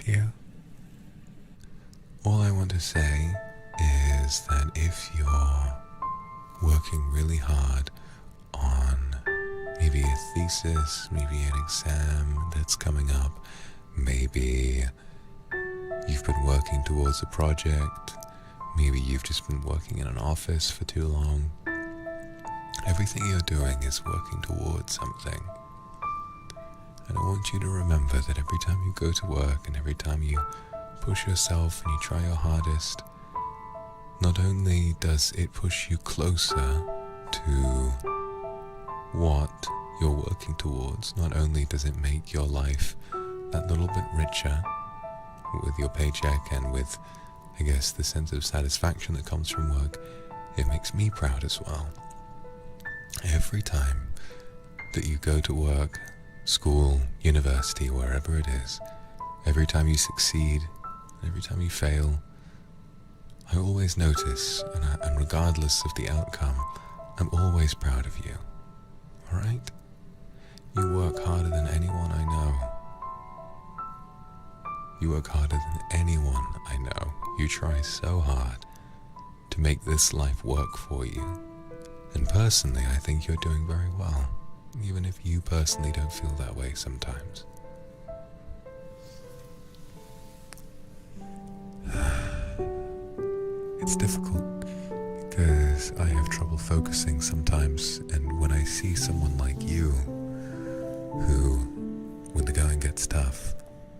of you. All I want to say is that if you're working really hard on maybe a thesis, maybe an exam that's coming up, maybe you've been working towards a project, maybe you've just been working in an office for too long, everything you're doing is working towards something. And I want you to remember that every time you go to work and every time you push yourself and you try your hardest, not only does it push you closer to what you're working towards, not only does it make your life that little bit richer with your paycheck and with, I guess, the sense of satisfaction that comes from work, it makes me proud as well. Every time that you go to work, school, university, wherever it is, every time you succeed, every time you fail, I always notice, and regardless of the outcome, I'm always proud of you. Alright? You work harder than anyone I know. You work harder than anyone I know. You try so hard to make this life work for you. And personally, I think you're doing very well, even if you personally don't feel that way sometimes. It's difficult because I have trouble focusing sometimes, and when I see someone like you who, when the going gets tough,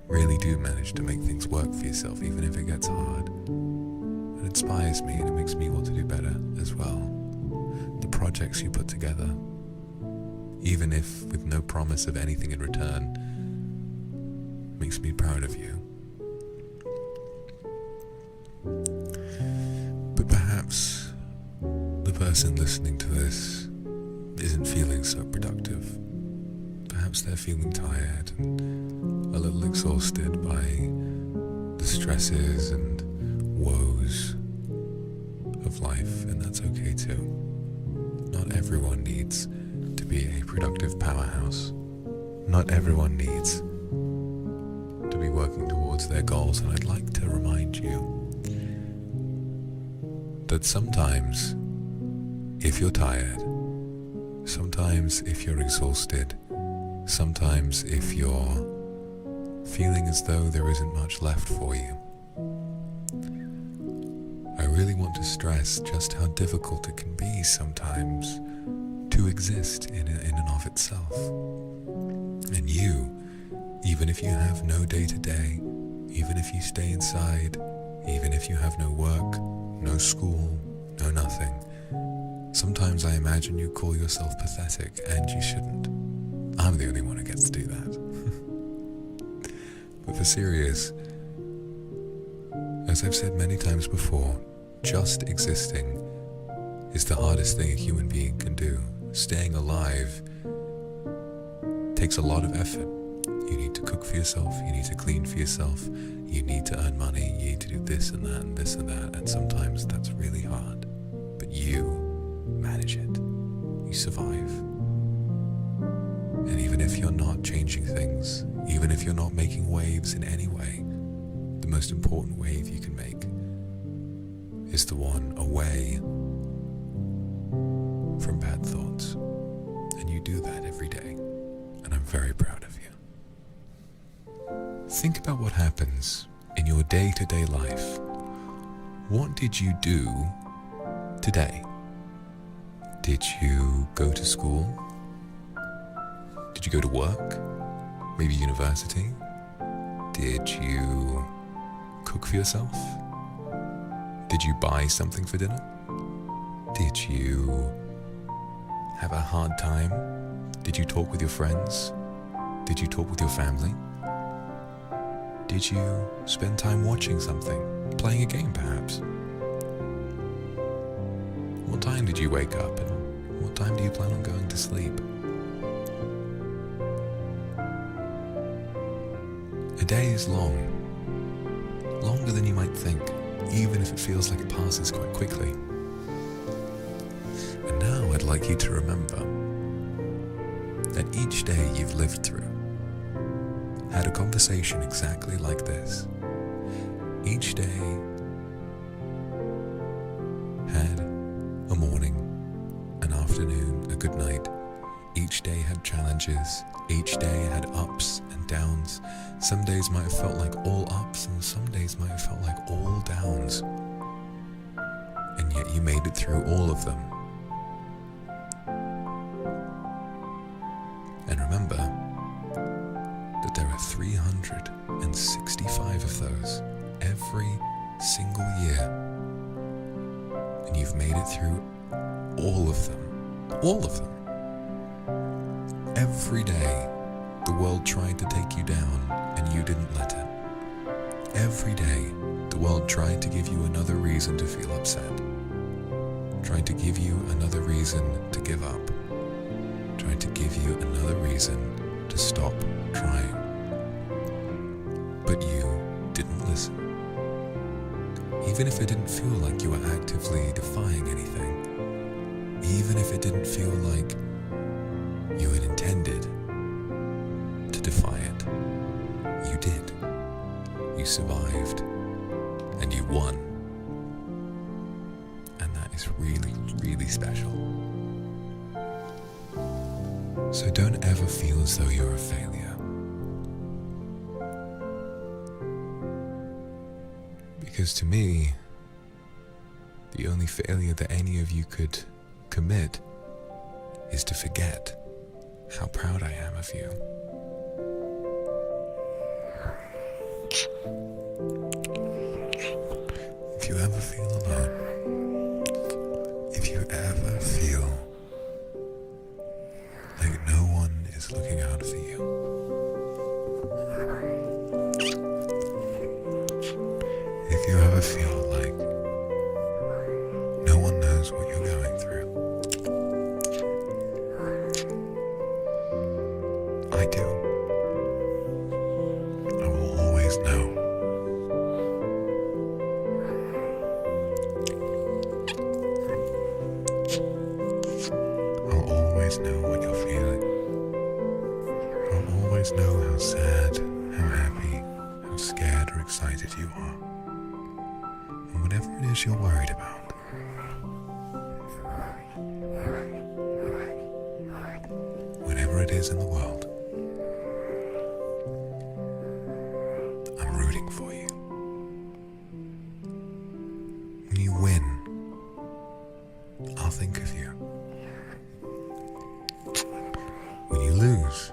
really do manage to make things work for yourself even if it gets hard, it inspires me and it makes me want to do better as well. The projects you put together, even if with no promise of anything in return, makes me proud of you. But perhaps the person listening to this isn't feeling so productive. Perhaps they're feeling tired and a little exhausted by the stresses and woes of life, and that's okay too. Not everyone needs to be a productive powerhouse. Not everyone needs to be working towards their goals, and I'd like to remind you that sometimes if you're tired, sometimes if you're exhausted, sometimes if you're feeling as though there isn't much left for you, I really want to stress just how difficult it can be sometimes to exist in and of itself. And you, even if you have no day-to-day, even if you stay inside, even if you have no work, no school, no nothing, sometimes I imagine you call yourself pathetic, and you shouldn't. I'm the only one who gets to do that. But for serious, as I've said many times before, just existing is the hardest thing a human being can do. Staying alive takes a lot of effort. You need to cook for yourself, you need to clean for yourself, you need to earn money, you need to do this and that and this and that, and sometimes that's really hard. But you manage it. You survive. And even if you're not changing things, even if you're not making waves in any way, the most important wave you can make is the one away from bad thoughts. And you do that every day. And I'm very proud of you. Think about what happens in your day-to-day life. What did you do today? Did you go to school? Did you go to work? Maybe university? Did you cook for yourself? Did you buy something for dinner? Did you have a hard time? Did you talk with your friends? Did you talk with your family? Did you spend time watching something? Playing a game perhaps? What time did you wake up and what time do you plan on going to sleep? A day is long, longer than you might think, even if it feels like it passes quite quickly. And now I'd like you to remember that each day you've lived through, had a conversation exactly like this. Each day had a morning, an afternoon, a good night. Each day had challenges. Each day had ups and downs. Some days might have felt like all ups, and some days might have felt like all downs. And yet you made it through all of them. And remember that there are 365 of those every single year. And you've made it through all of them. All of them. Every day, the world tried to take you down, and you didn't let it. Every day, the world tried to give you another reason to feel upset. Tried to give you another reason to give up. Tried to give you another reason to stop trying. But you didn't listen. Even if it didn't feel like you were actively defying anything. Even if it didn't feel like you had intended to defy it. You did. You survived. And you won. And that is really, really special. So don't ever feel as though you're a failure. Because to me, the only failure that any of you could commit is to forget how proud I am of you. If you ever feel alone, if you ever feel like no one is looking out for you, if you ever feel like no one knows what you're going through, I do. I will always know. I'll always know what you're feeling. I'll always know how sad, how happy, how scared or excited you are. And whatever it is you're worried about, whatever it is in the world, I'm rooting for you. When you win, I'll think of you. When you lose,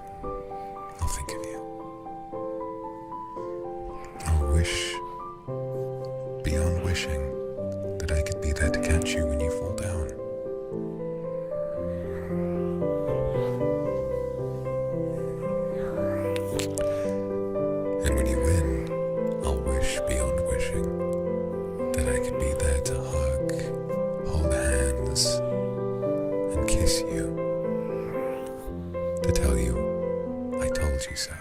I'll think of you. I'll wish, beyond wishing, that I could be there to catch you when you fall down. And when you win, I'll wish beyond wishing that I could be there to hug, hold hands, and kiss you, to tell you I told you so.